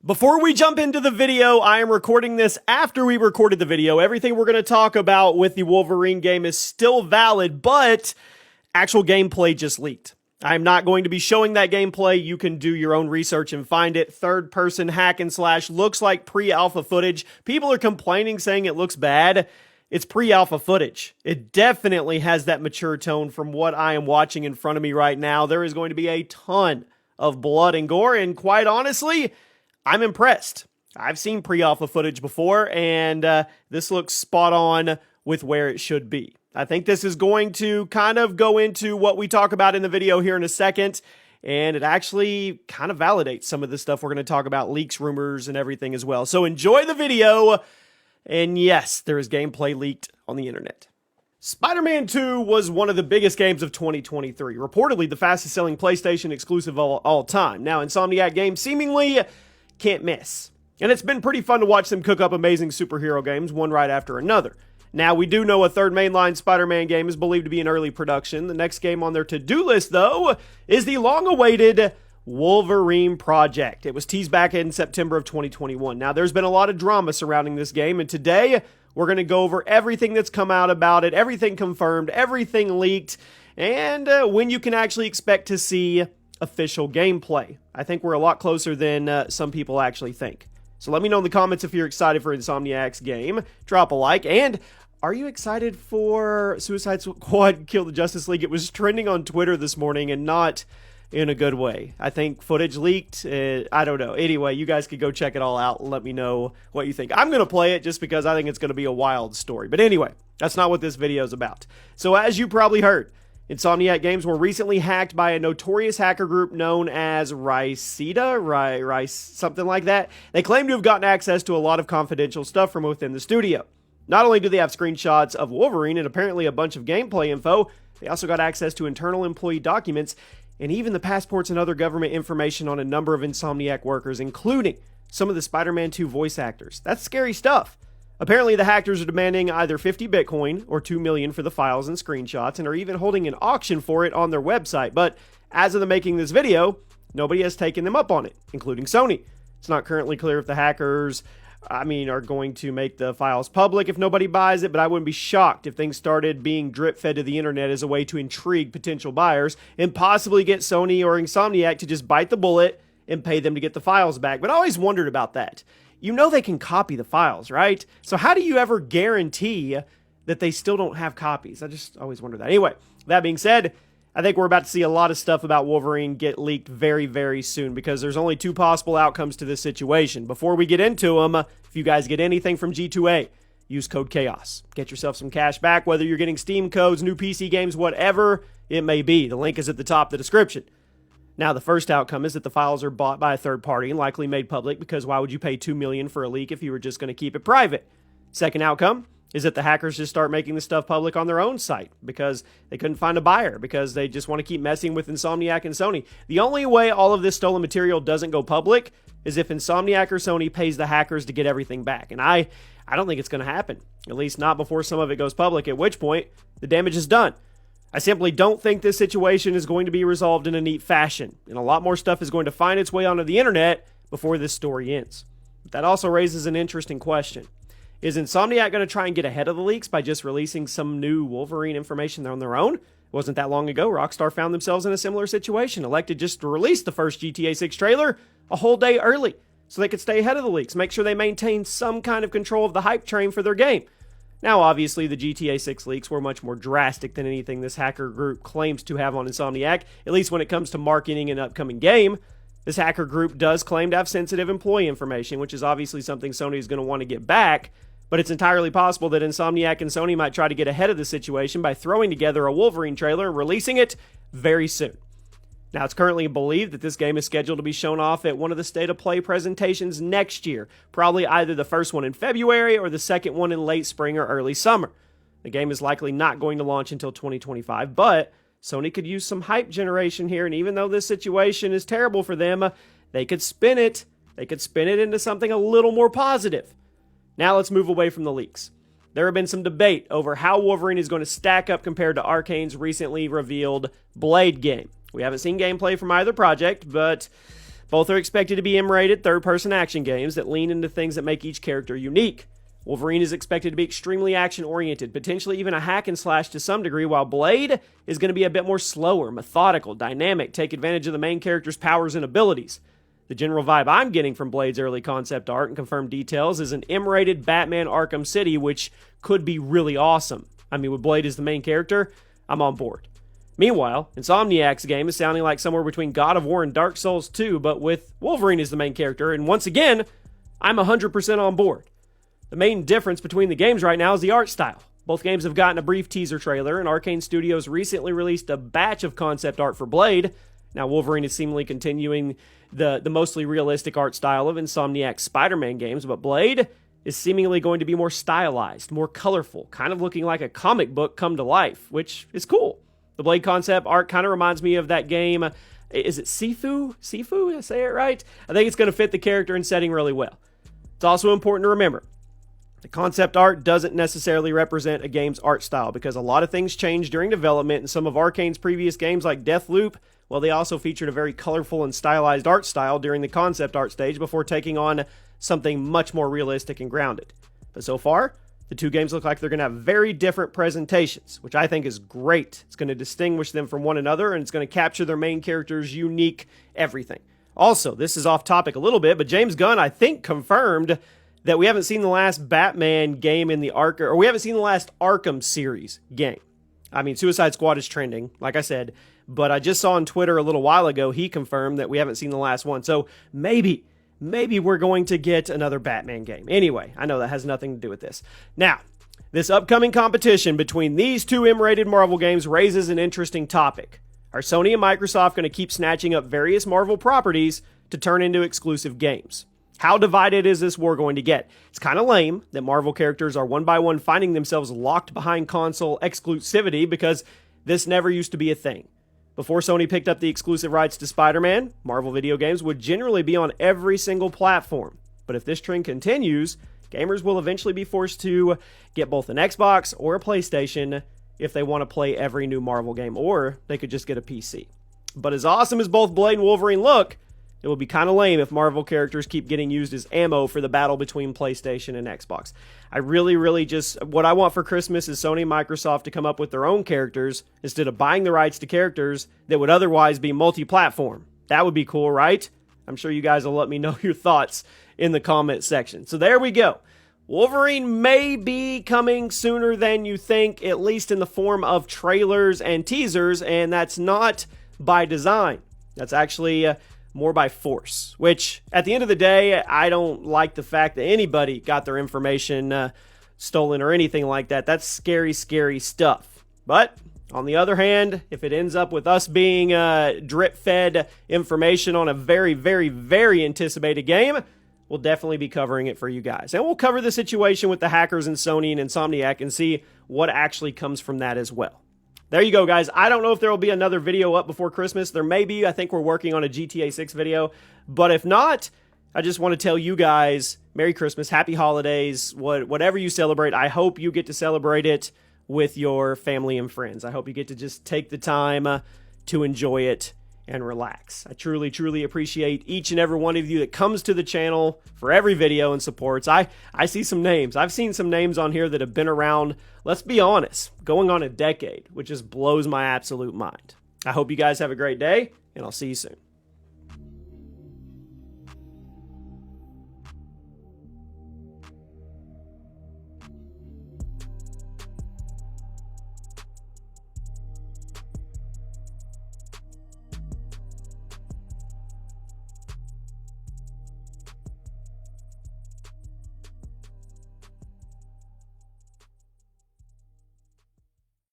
Before we jump into the video, I am recording this after we recorded the video. Everything we're going to talk about with the Wolverine game is still valid, but actual gameplay just leaked. I'm not going to be showing that gameplay. You can do your own research and find it. Third-person hack and slash looks like pre-alpha footage. People are complaining, saying it looks bad. It's pre-alpha footage. It definitely has that mature tone from what I am watching in front of me right now. There is going to be a ton of blood and gore, and quite honestly, I'm impressed. I've seen pre-alpha footage before, and this looks spot on with where it should be. I think this is going to kind of go into what we talk about in the video here in a second, and it actually kind of validates some of the stuff we're going to talk about, leaks, rumors, and everything as well. So enjoy the video, and yes, there is gameplay leaked on the internet. Spider-Man 2 was one of the biggest games of 2023, reportedly the fastest-selling PlayStation exclusive of all time. Now, Insomniac Games seemingly can't miss. And it's been pretty fun to watch them cook up amazing superhero games, one right after another. Now, we do know a third mainline Spider-Man game is believed to be in early production. The next game on their to-do list, though, is the long-awaited Wolverine project. It was teased back in September of 2021. Now, there's been a lot of drama surrounding this game, and today, we're going to go over everything that's come out about it, everything confirmed, everything leaked, and when you can actually expect to see official gameplay. I think we're a lot closer than some people actually think. So let me know in the comments if you're excited for Insomniac's game. Drop a like, and are you excited for Suicide Squad Kill the Justice League? It was trending on Twitter this morning, and not in a good way. I think footage leaked. I don't know. Anyway, you guys could go check it all out and let me know what you think. I'm going to play it just because I think it's going to be a wild story. But anyway, that's not what this video is about. So as you probably heard, Insomniac Games were recently hacked by a notorious hacker group known as Rice, something like that. They claim to have gotten access to a lot of confidential stuff from within the studio. Not only do they have screenshots of Wolverine and apparently a bunch of gameplay info, they also got access to internal employee documents and even the passports and other government information on a number of Insomniac workers, including some of the Spider-Man 2 voice actors. That's scary stuff. Apparently, the hackers are demanding either 50 Bitcoin or 2 million for the files and screenshots, and are even holding an auction for it on their website. But as of the making this video, nobody has taken them up on it, including Sony. It's not currently clear if the hackers, are going to make the files public if nobody buys it, but I wouldn't be shocked if things started being drip-fed to the internet as a way to intrigue potential buyers and possibly get Sony or Insomniac to just bite the bullet and pay them to get the files back. But I always wondered about that. You know they can copy the files, right? So how do you ever guarantee that they still don't have copies? I just always wonder that. Anyway, that being said, I think we're about to see a lot of stuff about Wolverine get leaked very, very soon because there's only two possible outcomes to this situation. Before we get into them, if you guys get anything from G2A, use code CHAOS. Get yourself some cash back, whether you're getting Steam codes, new PC games, whatever it may be. The link is at the top of the description. Now, the first outcome is that the files are bought by a third party and likely made public, because why would you pay $2 million for a leak if you were just going to keep it private? Second outcome is that the hackers just start making the stuff public on their own site because they couldn't find a buyer, because they just want to keep messing with Insomniac and Sony. The only way all of this stolen material doesn't go public is if Insomniac or Sony pays the hackers to get everything back. And I don't think it's going to happen, at least not before some of it goes public, at which point the damage is done. I simply don't think this situation is going to be resolved in a neat fashion, and a lot more stuff is going to find its way onto the internet before this story ends. But that also raises an interesting question. Is Insomniac going to try and get ahead of the leaks by just releasing some new Wolverine information on their own? It wasn't that long ago Rockstar found themselves in a similar situation, elected just to release the first GTA 6 trailer a whole day early so they could stay ahead of the leaks, make sure they maintain some kind of control of the hype train for their game. Now, obviously, the GTA 6 leaks were much more drastic than anything this hacker group claims to have on Insomniac, at least when it comes to marketing an upcoming game. This hacker group does claim to have sensitive employee information, which is obviously something Sony is going to want to get back, but it's entirely possible that Insomniac and Sony might try to get ahead of the situation by throwing together a Wolverine trailer and releasing it very soon. Now, it's currently believed that this game is scheduled to be shown off at one of the State of Play presentations next year, probably either the first one in February or the second one in late spring or early summer. The game is likely not going to launch until 2025, but Sony could use some hype generation here, and even though this situation is terrible for them, they could spin it. They could spin it into something a little more positive. Now let's move away from the leaks. There have been some debate over how Wolverine is going to stack up compared to Arcane's recently revealed Blade game. We haven't seen gameplay from either project, but Both are expected to be M-rated third-person action games that lean into things that make each character unique. Wolverine is expected to be extremely action-oriented, potentially even a hack and slash to some degree, while Blade is going to be a bit more slower, methodical, dynamic, take advantage of the main character's powers and abilities. The general vibe I'm getting from Blade's early concept art and confirmed details is an M-rated Batman Arkham City, which could be really awesome. I mean, with Blade as the main character, I'm on board. Meanwhile, Insomniac's game is sounding like somewhere between God of War and Dark Souls 2, but with Wolverine as the main character, and once again, I'm 100% on board. The main difference between the games right now is the art style. Both games have gotten a brief teaser trailer, and Arcane Studios recently released a batch of concept art for Blade. Now, Wolverine is seemingly continuing the mostly realistic art style of Insomniac's Spider-Man games, but Blade is seemingly going to be more stylized, more colorful, kind of looking like a comic book come to life, which is cool. The Blade concept art kind of reminds me of that game. Is it Sifu? Sifu? Did I say it right? I think it's going to fit the character and setting really well. It's also important to remember, the concept art doesn't necessarily represent a game's art style because a lot of things change during development, and some of Arcane's previous games like Deathloop, well, they also featured a very colorful and stylized art style during the concept art stage before taking on something much more realistic and grounded. But so far, the two games look like they're going to have very different presentations, which I think is great. It's going to distinguish them from one another, and it's going to capture their main characters' unique everything. Also, this is off topic a little bit, but James Gunn, I think, confirmed that we haven't seen the last Batman game in the we haven't seen the last Arkham series game. I mean, Suicide Squad is trending, like I said, but I just saw on Twitter a little while ago, he confirmed that we haven't seen the last one. So maybe we're going to get another Batman game. Anyway, I know that has nothing to do with this. Now, this upcoming competition between these two M-rated Marvel games raises an interesting topic. Are Sony and Microsoft going to keep snatching up various Marvel properties to turn into exclusive games? How divided is this war going to get? It's kind of lame that Marvel characters are one by one finding themselves locked behind console exclusivity because this never used to be a thing. Before Sony picked up the exclusive rights to Spider-Man, Marvel video games would generally be on every single platform. But if this trend continues, gamers will eventually be forced to get both an Xbox or a PlayStation if they want to play every new Marvel game, or they could just get a PC. But as awesome as both Blade and Wolverine look, it will be kind of lame if Marvel characters keep getting used as ammo for the battle between PlayStation and Xbox. I really just, what I want for Christmas is Sony and Microsoft to come up with their own characters instead of buying the rights to characters that would otherwise be multi-platform. That would be cool, right? I'm sure you guys will let me know your thoughts in the comment section. So there we go. Wolverine may be coming sooner than you think, at least in the form of trailers and teasers, and that's not by design. That's actually more by force, which at the end of the day, I don't like the fact that anybody got their information stolen or anything like that. That's scary, scary stuff. But on the other hand, if it ends up with us being drip-fed information on a very, very, very anticipated game, we'll definitely be covering it for you guys. And we'll cover the situation with the hackers and Sony and Insomniac and see what actually comes from that as well. There you go, guys. I don't know if there will be another video up before Christmas. There may be. I think we're working on a GTA 6 video. But if not, I just want to tell you guys, Merry Christmas, Happy Holidays, whatever you celebrate. I hope you get to celebrate it with your family and friends. I hope you get to just take the time to enjoy it and relax. I truly, truly appreciate each and every one of you that comes to the channel for every video and supports. I see some names. I've seen some names on here that have been around, let's be honest, going on a decade, which just blows my absolute mind. I hope you guys have a great day, and I'll see you soon.